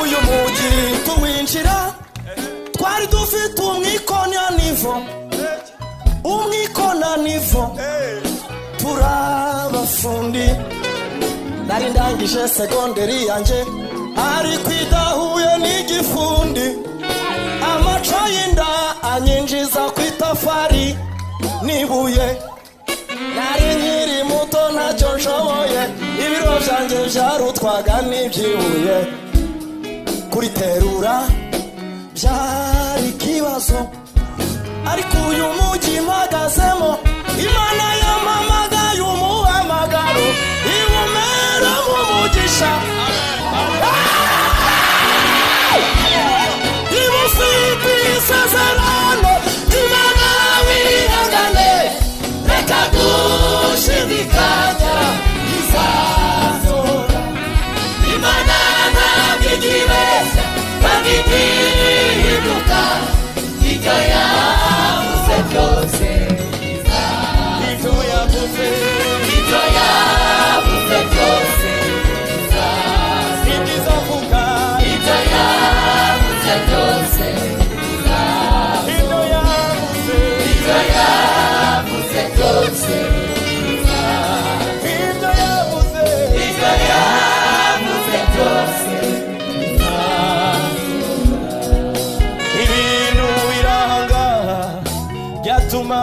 uyu mugi tuwinjira twari dufite umwikonanivo turabafundi nari ndangije segonderi yanjye ariko idahuye n'igifundi amaco y'inda anyinjiza ku itafari nibuye nari nkiri muto ntacyo nshoboye ibiro byanjye byarutwaga n'ibyibuye kuriterura byari ikibazo ariko uyu mugi mpagazemo Imana yamamagaye umuhamagaro iwumera mu mugisha imufite isezerano Imana wihangane reka gushidikanya izazora Imana ntabwo igibeshya kandi igihinduka ibyo yavuze byose ibyo yavuze byose ibizavuga ibyo yavuze byose ibyo yavuze byose ibyo yavuze byose ibintu biranga byatuma